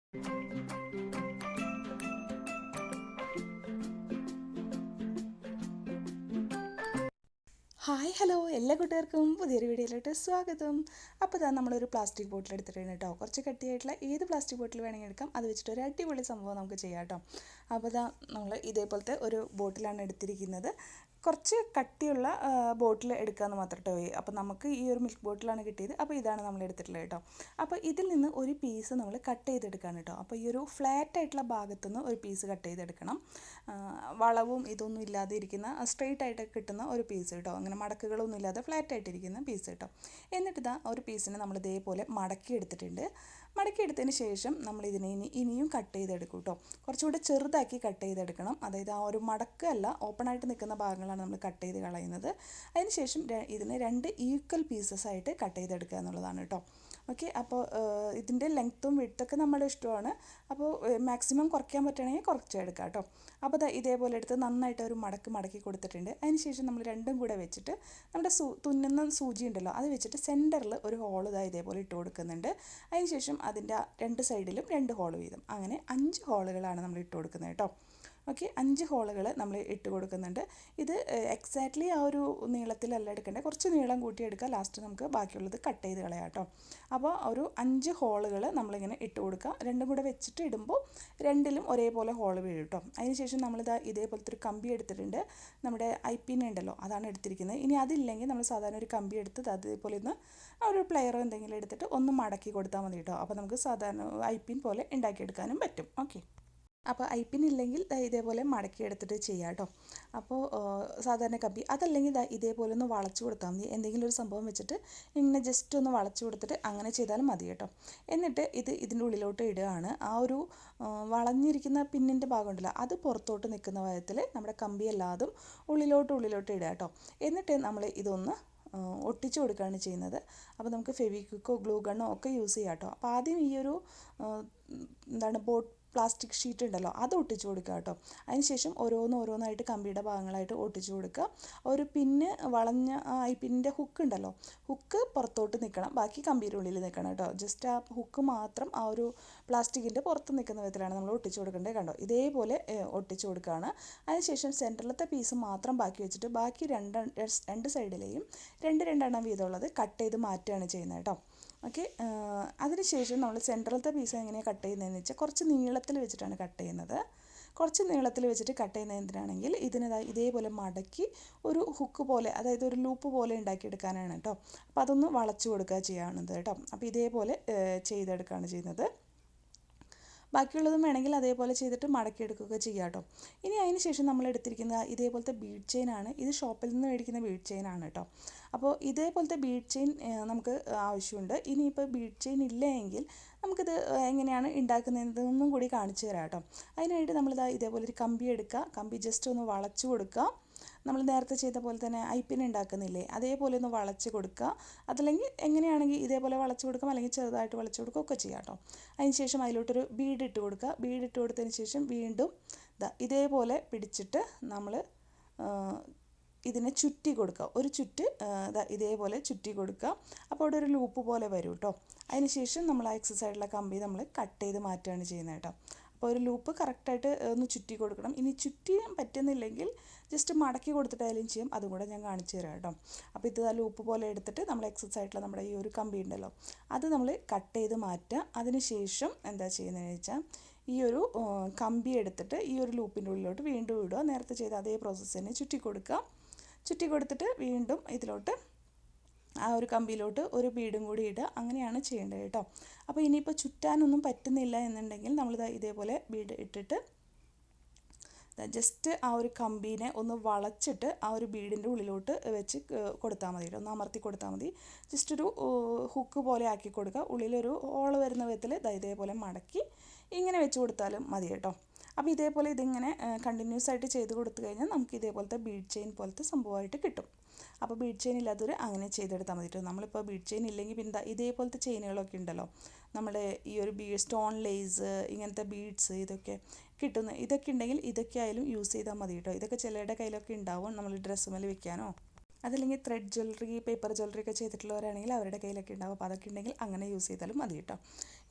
Hi hello എല്ലാ കൂട്ടുകാർക്കും പുതിയൊരു വീഡിയോയിലോട്ട് സ്വാഗതം. അപ്പോൾ ഇതാ നമ്മളൊരു പ്ലാസ്റ്റിക് ബോട്ടിൽ എടുത്തിട്ടുണ്ട് കേട്ടോ. കുറച്ച് കട്ടിയായിട്ടുള്ള ഏത് പ്ലാസ്റ്റിക് ബോട്ടിൽ വേണമെങ്കിൽ എടുക്കാം. അത് വെച്ചിട്ട് ഒരു അടിപൊളി സംഭവം നമുക്ക് ചെയ്യാം കേട്ടോ. അപ്പോൾ ഇതാ നമ്മൾ ഇതേപോലത്തെ ഒരു ബോട്ടിലാണ് എടുത്തിരിക്കുന്നത്. കുറച്ച് കട്ടിയുള്ള ബോട്ടിൽ എടുക്കാമെന്ന് മാത്രം കേട്ടോ. അപ്പോൾ നമുക്ക് ഈ ഒരു മിൽക്ക് ബോട്ടിലാണ് കിട്ടിയത്. അപ്പോൾ ഇതാണ് നമ്മൾ എടുത്തിട്ടുള്ളത് കേട്ടോ. അപ്പോൾ ഇതിൽ നിന്ന് ഒരു പീസ് നമ്മൾ കട്ട് ചെയ്തെടുക്കുകയാണ് കേട്ടോ. അപ്പോൾ ഈ ഒരു ഫ്ലാറ്റ് ആയിട്ടുള്ള ഭാഗത്തുനിന്ന് ഒരു പീസ് കട്ട് ചെയ്തെടുക്കണം. വളവും ഇതൊന്നും ഇല്ലാതെ ഇരിക്കുന്ന സ്ട്രെയിറ്റ് ആയിട്ട് കിട്ടുന്ന ഒരു പീസ് കേട്ടോ. അങ്ങനെ മടക്കുകളൊന്നും ഇല്ലാതെ ഫ്ലാറ്റ് ആയിട്ടിരിക്കുന്ന പീസ് കേട്ടോ. എന്നിട്ട് ഇതാ ഒരു പീസിനെ നമ്മൾ ഇതേപോലെ മടക്കി എടുത്തിട്ടുണ്ട്. മടക്കി എടുത്തതിന് ശേഷം നമ്മൾ ഇതിനെ ഇനിയും കട്ട് ചെയ്തെടുക്കും കേട്ടോ. കുറച്ചുകൂടെ ചെറുതാക്കി കട്ട് ചെയ്തെടുക്കണം. അതായത് ആ ഒരു മടക്കല്ല, ഓപ്പണായിട്ട് നിൽക്കുന്ന ഭാഗങ്ങളാണ് നമ്മൾ കട്ട് ചെയ്ത് കളയുന്നത്. അതിന് ശേഷം ഇതിനെ 2 ഈക്വൽ പീസസ് ആയിട്ട് കട്ട് ചെയ്തെടുക്കുക എന്നുള്ളതാണ് കേട്ടോ. ഓക്കെ, അപ്പോൾ ഇതിൻ്റെ ലെങ്ത്തും വിഡ്ത്തൊക്കെ നമ്മുടെ ഇഷ്ടമാണ്. അപ്പോൾ മാക്സിമം കുറയ്ക്കാൻ പറ്റുകയാണെങ്കിൽ കുറച്ചെടുക്കാം കേട്ടോ. അപ്പോൾ ഇതേപോലെ എടുത്ത് നന്നായിട്ട് ഒരു മടക്കി കൊടുത്തിട്ടുണ്ട്. അതിന് ശേഷം നമ്മൾ രണ്ടും കൂടെ വെച്ചിട്ട് നമ്മുടെ തുന്നുന്ന സൂചി ഉണ്ടല്ലോ, അത് വെച്ചിട്ട് സെൻറ്ററിൽ ഒരു ഹോൾ ഇതേപോലെ ഇട്ട് കൊടുക്കുന്നുണ്ട്. അതിന് ശേഷം അതിൻ്റെ 2 സൈഡിലും 2 ഹോൾ വീതം, അങ്ങനെ 5 ഹോളുകളാണ് നമ്മൾ ഇട്ട് കൊടുക്കുന്നത് കേട്ടോ. ഓക്കെ, 5 ഹോളുകൾ നമ്മൾ ഇട്ട് കൊടുക്കുന്നുണ്ട്. ഇത് എക്സാക്ട്ലി ആ ഒരു നീളത്തിലല്ല എടുക്കേണ്ടത്, കുറച്ച് നീളം കൂട്ടി എടുക്കുക. ലാസ്റ്റ് നമുക്ക് ബാക്കിയുള്ളത് കട്ട് ചെയ്ത് കളയാം കേട്ടോ. അപ്പോൾ ഒരു 5 ഹോളുകൾ നമ്മളിങ്ങനെ ഇട്ട് കൊടുക്കുക. രണ്ടും കൂടെ വെച്ചിട്ട് ഇടുമ്പോൾ രണ്ടിലും ഒരേപോലെ ഹോൾ വീഴും കേട്ടോ. അതിന് ശേഷം നമ്മളിതാ ഇതേപോലത്തെ ഒരു കമ്പി എടുത്തിട്ടുണ്ട്. നമ്മുടെ ഐപ്പിൻ ഉണ്ടല്ലോ, അതാണ് എടുത്തിരിക്കുന്നത്. ഇനി അതില്ലെങ്കിൽ നമ്മൾ സാധാരണ ഒരു കമ്പി എടുത്ത് അതേപോലെ ഒന്ന് ഒരു പ്ലെയറോ എന്തെങ്കിലും എടുത്തിട്ട് ഒന്ന് മടക്കി കൊടുത്താൽ മതി കേട്ടോ. അപ്പോൾ നമുക്ക് സാധാരണ ഐപ്പിൻ പോലെ ഉണ്ടാക്കിയെടുക്കാനും പറ്റും. ഓക്കെ, അപ്പോൾ ഐപ്പിൻ ഇല്ലെങ്കിൽ ഇതേപോലെ മടക്കി എടുത്തിട്ട് ചെയ്യാം കേട്ടോ. അപ്പോൾ സാധാരണ കമ്പി അതല്ലെങ്കിൽ ഇതേപോലെ ഒന്ന് വളച്ചു കൊടുത്താൽ മതി. എന്തെങ്കിലും ഒരു സംഭവം വെച്ചിട്ട് ഇങ്ങനെ ജസ്റ്റ് ഒന്ന് വളച്ചു കൊടുത്തിട്ട് അങ്ങനെ ചെയ്താലും മതി കേട്ടോ. എന്നിട്ട് ഇതിൻ്റെ ഉള്ളിലോട്ട് ഇടുകയാണ്. ആ ഒരു വളഞ്ഞിരിക്കുന്ന പിന്നിൻ്റെ ഭാഗം ഉണ്ടല്ലോ, അത് പുറത്തോട്ട് നിൽക്കുന്ന വിധത്തിൽ നമ്മുടെ കമ്പി എല്ലാതും ഉള്ളിലോട്ട് ഇടുക കേട്ടോ. എന്നിട്ട് നമ്മൾ ഇതൊന്ന് ഒട്ടിച്ചു കൊടുക്കുകയാണ് ചെയ്യുന്നത്. അപ്പോൾ നമുക്ക് ഫെവിക്വിക്കോ ഗ്ലൂ ഗണ്ണോ ഒക്കെ യൂസ് ചെയ്യാം കേട്ടോ. അപ്പോൾ ആദ്യം ഈ ഒരു പ്ലാസ്റ്റിക് ഷീറ്റ് ഉണ്ടല്ലോ, അത് ഒട്ടിച്ചു കൊടുക്കുക കേട്ടോ. അതിനുശേഷം ഓരോന്നായിട്ട് കമ്പിയുടെ ഭാഗങ്ങളായിട്ട് ഒട്ടിച്ചു കൊടുക്കുക. ഒരു പിന്ന് വളഞ്ഞ ഈ പിന്നിൻ്റെ ഹുക്ക് ഉണ്ടല്ലോ, ഹുക്ക് പുറത്തോട്ട് നിൽക്കണം, ബാക്കി കമ്പിയുടെ ഉള്ളിൽ നിൽക്കണം കേട്ടോ. ജസ്റ്റ് ആ ഹുക്ക് മാത്രം ആ ഒരു പ്ലാസ്റ്റിക്കിൻ്റെ പുറത്ത് നിൽക്കുന്ന വിധത്തിലാണ് നമ്മൾ ഒട്ടിച്ചു കൊടുക്കേണ്ടത് കണ്ടോ. ഇതേപോലെ ഒട്ടിച്ചു കൊടുക്കുകയാണ്. അതിനുശേഷം സെൻറ്ററിലത്തെ പീസ് മാത്രം ബാക്കി വെച്ചിട്ട് ബാക്കി രണ്ട് സൈഡിലെയും രണ്ടെണ്ണം വീതമുള്ളത് കട്ട് ചെയ്ത് മാറ്റുകയാണ് ചെയ്യുന്നത് കേട്ടോ. ഓക്കെ, അതിനുശേഷം നമ്മൾ സെൻട്രലത്തെ പീസ് എങ്ങനെയാണ് കട്ട് ചെയ്യുന്നതെന്ന് വെച്ചാൽ കുറച്ച് നീളത്തിൽ വെച്ചിട്ടാണ് കട്ട് ചെയ്യുന്നത്. കുറച്ച് നീളത്തിൽ വെച്ചിട്ട് കട്ട് ചെയ്യുന്നത് എന്തിനാണെങ്കിൽ ഇതേപോലെ മടക്കി ഒരു ഹുക്ക് പോലെ, അതായത് ഒരു ലൂപ്പ് പോലെ ഉണ്ടാക്കിയെടുക്കാനാണ് കേട്ടോ. അപ്പോൾ അതൊന്ന് വളച്ചു കൊടുക്കുക ചെയ്യുന്നത് കേട്ടോ. അപ്പോൾ ഇതേപോലെ ചെയ്തെടുക്കുകയാണ് ചെയ്യുന്നത്. ബാക്കിയുള്ളതും വേണമെങ്കിൽ അതേപോലെ ചെയ്തിട്ട് മടക്കിയെടുക്കുക ചെയ്യാം കേട്ടോ. ഇനി അതിന് ശേഷം നമ്മൾ എടുത്തിരിക്കുന്ന ഇതേപോലത്തെ ബീഡ് ചെയിനാണ്. ഇത് ഷോപ്പിൽ നിന്ന് മേടിക്കുന്ന ബീഡ് ചെയിനാണ് കേട്ടോ. അപ്പോൾ ഇതേപോലത്തെ ബീഡ് ചെയിൻ നമുക്ക് ആവശ്യമുണ്ട്. ഇനിയിപ്പോൾ ബീഡ് ചെയിൻ ഇല്ല എങ്കിൽ നമുക്കിത് എങ്ങനെയാണ് ഉണ്ടാക്കുന്നതെന്നൊന്നും കൂടി കാണിച്ചു തരാം കേട്ടോ. അതിനായിട്ട് ഇതേപോലെ ഒരു കമ്പി എടുക്കുക. കമ്പി ജസ്റ്റ് ഒന്ന് വളച്ചു കൊടുക്കുക. നമ്മൾ നേരത്തെ ചെയ്ത പോലെ തന്നെ ഐപ്പിൻ ഉണ്ടാക്കുന്നില്ലേ, അതേപോലെ ഒന്ന് വളച്ച് കൊടുക്കുക. അതല്ലെങ്കിൽ എങ്ങനെയാണെങ്കിൽ ഇതേപോലെ വളച്ച് കൊടുക്കാം, അല്ലെങ്കിൽ ചെറുതായിട്ട് വളച്ച് കൊടുക്കുക ഒക്കെ ചെയ്യാം കേട്ടോ. അതിന് ശേഷം അതിലോട്ടൊരു ബീഡ് ഇട്ട് കൊടുക്കുക. ബീഡ് ഇട്ട് കൊടുത്തതിന് ശേഷം വീണ്ടും ഇതേപോലെ പിടിച്ചിട്ട് നമ്മൾ ഇതിനെ ചുറ്റി കൊടുക്കുക. ഒരു ചുറ്റ് ഇതേപോലെ ചുറ്റി കൊടുക്കുക. അപ്പോൾ അവിടെ ഒരു ലൂപ്പ് പോലെ വരും കേട്ടോ. അതിന് ശേഷം നമ്മൾ ആ എക്സസൈഡിലുള്ള കമ്പി നമ്മൾ കട്ട് ചെയ്ത് മാറ്റുകയാണ് ചെയ്യുന്നത് കേട്ടോ. അപ്പോൾ ഒരു ലൂപ്പ് കറക്റ്റായിട്ട് ഒന്ന് ചുറ്റി കൊടുക്കണം. ഇനി ചുറ്റിയാൻ പറ്റുന്നില്ലെങ്കിൽ ജസ്റ്റ് മടക്കി കൊടുത്തിട്ടായാലും ചെയ്യും, അതും കൂടെ ഞാൻ കാണിച്ചു തരാം കേട്ടോ. അപ്പോൾ ഇത് ആ ലൂപ്പ് പോലെ എടുത്തിട്ട് നമ്മൾ എക്സസൈഡിലുള്ള നമ്മുടെ ഈ ഒരു കമ്പി ഉണ്ടല്ലോ, അത് നമ്മൾ കട്ട് ചെയ്ത് മാറ്റുക. അതിന് ശേഷം എന്താ ചെയ്യുന്നതെന്ന് വെച്ചാൽ ഈ ഒരു കമ്പി എടുത്തിട്ട് ഈ ഒരു ലൂപ്പിൻ്റെ ഉള്ളിലോട്ട് വീണ്ടും ഇടുക. നേരത്തെ ചെയ്ത അതേ പ്രോസസ്സ് തന്നെ ചുറ്റി കൊടുക്കുക. ചുറ്റി കൊടുത്തിട്ട് വീണ്ടും ഇതിലോട്ട് ആ ഒരു കമ്പിയിലോട്ട് ഒരു ബീഡും കൂടി ഇടുക. അങ്ങനെയാണ് ചെയ്യേണ്ടത് കേട്ടോ. അപ്പോൾ ഇനിയിപ്പോൾ ചുറ്റാനൊന്നും പറ്റുന്നില്ല എന്നുണ്ടെങ്കിൽ ഇതേപോലെ ബീഡ് ഇട്ടിട്ട് ജസ്റ്റ് ആ ഒരു കമ്പീനെ ഒന്ന് വളച്ചിട്ട് ആ ഒരു ബീഡിൻ്റെ ഉള്ളിലോട്ട് വെച്ച് കൊടുത്താൽ മതി കേട്ടോ. ഒന്ന് അമർത്തി കൊടുത്താൽ മതി. ജസ്റ്റ് ഒരു ഹുക്ക് പോലെ ആക്കി കൊടുക്കുക. ഉള്ളിലൊരു ഹോൾ വരുന്ന വിധത്തിൽ ഇതേപോലെ മടക്കി ഇങ്ങനെ വെച്ച് കൊടുത്താലും മതി കേട്ടോ. അപ്പോൾ ഇതേപോലെ ഇതിങ്ങനെ കണ്ടിന്യൂസ് ആയിട്ട് ചെയ്ത് കൊടുത്തു കഴിഞ്ഞാൽ നമുക്ക് ഇതേപോലത്തെ ബീഡ് ചെയിൻ പോലത്തെ സംഭവമായിട്ട് കിട്ടും. അപ്പോൾ ബീഡ് ചെയിൻ ഇല്ലാത്തവർ അങ്ങനെ ചെയ്തെടുത്താൽ മതി കേട്ടോ. നമ്മളിപ്പോൾ ബീഡ് ചെയിൻ ഇല്ലെങ്കിൽ പിന്നെ ഇതേപോലത്തെ ചെയിനുകളൊക്കെ ഉണ്ടല്ലോ, നമ്മുടെ ഈ ഒരു സ്റ്റോൺ ലേസ്, ഇങ്ങനത്തെ ബീഡ്സ്, ഇതൊക്കെ ഉണ്ടെങ്കിൽ ഇതൊക്കെ ആയാലും യൂസ് ചെയ്താൽ മതി കേട്ടോ. ഇതൊക്കെ ചിലരുടെ കയ്യിലൊക്കെ ഉണ്ടാവും, നമ്മൾ ഡ്രസ്സ് മേലെ വെക്കാനോ അതല്ലെങ്കിൽ ത്രെഡ് ജ്വല്ലറി, പേപ്പർ ജ്വല്ലറി ഒക്കെ ചെയ്തിട്ടുള്ളവരാണെങ്കിൽ അവരുടെ കയ്യിലൊക്കെ ഉണ്ടാവും. അപ്പോൾ അതൊക്കെ ഉണ്ടെങ്കിൽ അങ്ങനെ യൂസ് ചെയ്താലും മതി കേട്ടോ.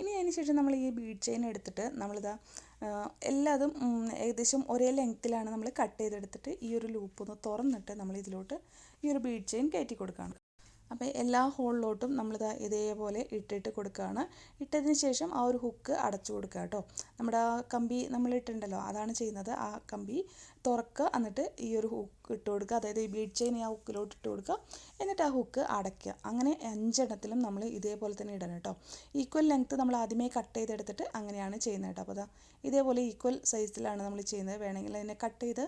ഇനി അതിന് ശേഷം നമ്മൾ ഈ ബീഡ് ചെയിൻ എടുത്തിട്ട് നമ്മളിതാ എല്ലാതും ഏകദേശം ഒരേ ലെങ്ത്തിലാണ് നമ്മൾ കട്ട് ചെയ്തെടുത്തിട്ട് ഈ ഒരു ലൂപ്പ് ഒന്ന് തുറന്നിട്ട് നമ്മൾ ഇതിലോട്ട് ഈ ഒരു ബീഡ് ചെയിൻ കയറ്റി കൊടുക്കുകയാണ്. അപ്പോൾ എല്ലാ ഹോളിലോട്ടും നമ്മളിതാ ഇതേപോലെ ഇട്ടിട്ട് കൊടുക്കുകയാണ്. ഇട്ടതിന് ശേഷം ആ ഒരു ഹുക്ക് അടച്ചു കൊടുക്കുക കേട്ടോ. നമ്മുടെ ആ കമ്പി നമ്മൾ ഇട്ടിട്ടുണ്ടല്ലോ, അതാണ് ചെയ്യുന്നത്. ആ കമ്പി തുറക്കുക, എന്നിട്ട് ഈ ഒരു ഹുക്ക് ഇട്ട് കൊടുക്കുക, അതായത് ഈ ബീഡ് ചെയിൻ ആ ഹുക്കിലോട്ട് ഇട്ട് കൊടുക്കുക, എന്നിട്ട് ആ ഹുക്ക് അടയ്ക്കുക. അങ്ങനെ 5 എണ്ണത്തിലും നമ്മൾ ഇതേപോലെ തന്നെ ഇടണം കേട്ടോ. ഈക്വൽ ലെങ്ത്ത് നമ്മൾ ആദ്യമേ കട്ട് ചെയ്തെടുത്തിട്ട് അങ്ങനെയാണ് ചെയ്യുന്നത് കേട്ടോ. അപ്പോൾ അതാ ഇതേപോലെ ഈക്വൽ സൈസിലാണ് നമ്മൾ ചെയ്യുന്നത്. വേണമെങ്കിൽ അതിനെ കട്ട് ചെയ്ത്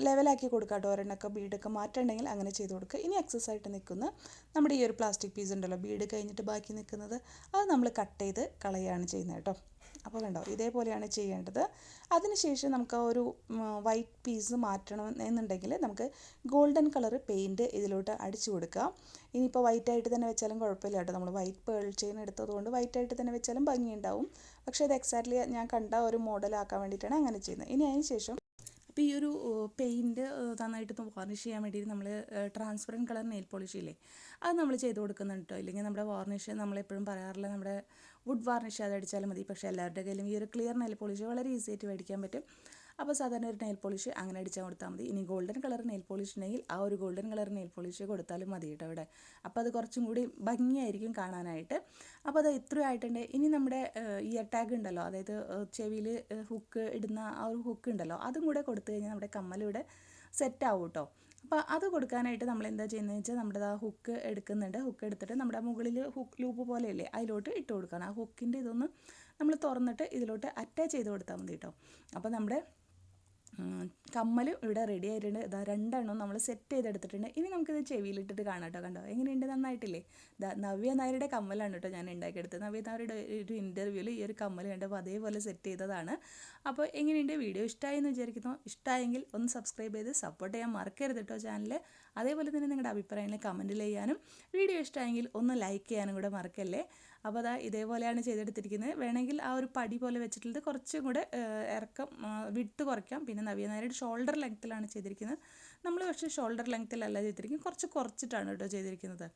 ലെവലാക്കി കൊടുക്കുക കേട്ടോ. ഒരെണ്ണമൊക്കെ ബീഡൊക്കെ മാറ്റുണ്ടെങ്കിൽ അങ്ങനെ ചെയ്ത് കൊടുക്കുക. ഇനി എക്സസ് ആയിട്ട് നിൽക്കുന്ന നമ്മുടെ ഈ ഒരു പ്ലാസ്റ്റിക് പീസ് ഉണ്ടല്ലോ, ബീഡ് കഴിഞ്ഞിട്ട് ബാക്കി നിൽക്കുന്നത്, അത് നമ്മൾ കട്ട് ചെയ്ത് കളയുകയാണ് ചെയ്യുന്നത് കേട്ടോ. അപ്പോൾ കണ്ടോ, ഇതേപോലെയാണ് ചെയ്യേണ്ടത്. അതിനുശേഷം നമുക്ക് ആ ഒരു വൈറ്റ് പീസ് മാറ്റണം എന്നുണ്ടെങ്കിൽ നമുക്ക് ഗോൾഡൻ കളർ പെയിൻറ്റ് ഇതിലോട്ട് അടിച്ചു കൊടുക്കാം. ഇനിയിപ്പോൾ വൈറ്റ് ആയിട്ട് തന്നെ വെച്ചാലും കുഴപ്പമില്ല കേട്ടോ. നമ്മൾ വൈറ്റ് പേൾ ചെയിൻ എടുത്തതുകൊണ്ട് വൈറ്റ് ആയിട്ട് തന്നെ വെച്ചാലും ഭംഗിയുണ്ടാവും. പക്ഷേ അത് എക്സാക്ട്ലി ഞാൻ കണ്ട ഒരു മോഡലാക്കാൻ വേണ്ടിയിട്ടാണ് അങ്ങനെ ചെയ്യുന്നത്. ഇനി അതിന് ശേഷം അപ്പോൾ ഈ ഒരു പെയിൻറ്റ് നന്നായിട്ട് വാർണിഷ് ചെയ്യാൻ വേണ്ടിയിട്ട് നമ്മൾ ട്രാൻസ്പെറൻറ്റ് കളർ നെയിൽ പോളിഷ് ഇല്ലേ, അത് നമ്മൾ ചെയ്ത് കൊടുക്കുന്നുണ്ട് കേട്ടോ. ഇല്ലെങ്കിൽ നമ്മുടെ വാർണിഷ് നമ്മളെപ്പോഴും പറയാറില്ല, നമ്മുടെ വുഡ് വാർണിഷ് അത് അടിച്ചാലും മതി. പക്ഷേ എല്ലാവരുടെ കയ്യിലും ഈ ഒരു ക്ലിയർ നെയിൽ പോളിഷ് വളരെ ഈസി ആയിട്ട് മേടിക്കാൻ പറ്റും. അപ്പോൾ സാധാരണ ഒരു നെയിൽ പോളിഷ് അങ്ങനെ അടിച്ചാൽ കൊടുത്താൽ മതി. ഇനി ഗോൾഡൻ കളർ നെയിൽ പോളിഷ് ഉണ്ടെങ്കിൽ ആ ഒരു ഗോൾഡൻ കളർ നെയിൽ പോളിഷ് കൊടുത്താലും മതി കേട്ടോ ഇവിടെ. അപ്പോൾ അത് കുറച്ചും കൂടി ഭംഗിയായിരിക്കും കാണാനായിട്ട്. അപ്പോൾ അത് ഇത്രയും ആയിട്ടുണ്ട്. ഇനി നമ്മുടെ ഇയർ ടാഗ് ഉണ്ടല്ലോ, അതായത് ചെവിയിൽ ഹുക്ക് ഇടുന്ന ആ ഒരു ഹുക്ക് ഉണ്ടല്ലോ, അതും കൂടെ കൊടുത്തു കഴിഞ്ഞാൽ നമ്മുടെ കമ്മലിവിടെ സെറ്റ് ആവും കേട്ടോ. അപ്പോൾ അത് കൊടുക്കാനായിട്ട് നമ്മൾ എന്താ ചെയ്യുന്നത് വെച്ചാൽ നമ്മുടെ ആ ഹുക്ക് എടുക്കുന്നുണ്ട്. ഹുക്ക് എടുത്തിട്ട് നമ്മുടെ മുകളിൽ ഹുക്ക് ലൂപ്പ് പോലെയല്ലേ, അതിലോട്ട് ഇട്ട് കൊടുക്കണം. ആ ഹുക്കിൻ്റെ ഇതൊന്ന് നമ്മൾ തുറന്നിട്ട് ഇതിലോട്ട് അറ്റാച്ച് ചെയ്ത് കൊടുത്താൽ മതി കേട്ടോ. അപ്പോൾ നമ്മുടെ കമ്മൽ ഇവിടെ റെഡി ആയിട്ടുണ്ട്. ഇതാ 2 എണ്ണം നമ്മൾ സെറ്റ് ചെയ്തെടുത്തിട്ടുണ്ട്. ഇനി നമുക്കിത് ചെവിയിലിട്ടിട്ട് കാണാം കേട്ടോ. കണ്ടോ എങ്ങനെയുണ്ട്, നന്നായിട്ടില്ലേ? നവ്യ നായരുടെ കമ്മലാണ് കേട്ടോ ഞാൻ ഉണ്ടാക്കിയെടുത്തത്. നവ്യ നായരുടെ ഒരു ഇൻ്റർവ്യൂവിൽ ഈ ഒരു കമ്മൽ കണ്ടപ്പോൾ അതേപോലെ സെറ്റ് ചെയ്തതാണ്. അപ്പോൾ എങ്ങനെയുണ്ട്, വീഡിയോ ഇഷ്ടമായി എന്ന് വിചാരിക്കുന്നു. ഇഷ്ടമായെങ്കിൽ ഒന്ന് സബ്സ്ക്രൈബ് ചെയ്ത് സപ്പോർട്ട് ചെയ്യാൻ മറക്കരുത് കേട്ടോ ചാനൽ. അതേപോലെ തന്നെ നിങ്ങളുടെ അഭിപ്രായങ്ങൾ കമൻറ്റിൽ ചെയ്യാനും വീഡിയോ ഇഷ്ടമായെങ്കിൽ ഒന്ന് ലൈക്ക് ചെയ്യാനും കൂടെ മറക്കല്ലേ. അപ്പോൾ അതാ ഇതേപോലെയാണ് ചെയ്തെടുത്തിരിക്കുന്നത്. വേണമെങ്കിൽ ആ ഒരു പടി പോലെ വെച്ചിട്ടുള്ളത് കുറച്ചും കൂടെ ഇറക്കം വിട്ട് കുറയ്ക്കാം. പിന്നെ നവ്യ നായരുടെ ഷോൾഡർ ലെങ്ത്തിലാണ് ചെയ്തിരിക്കുന്നത്. നമ്മൾ പക്ഷേ ഷോൾഡർ ലെങ്ത്തിലല്ല ചെയ്തിരിക്കുന്നത്, കുറച്ചിട്ടാണ് കേട്ടോ ചെയ്തിരിക്കുന്നത്.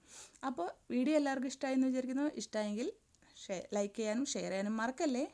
അപ്പോൾ വീഡിയോ എല്ലാവർക്കും ഇഷ്ടമായി എന്ന് വിചാരിക്കുന്നു. ഇഷ്ടമായെങ്കിൽ ലൈക്ക് ചെയ്യാനും ഷെയർ ചെയ്യാനും മറക്കല്ലേ.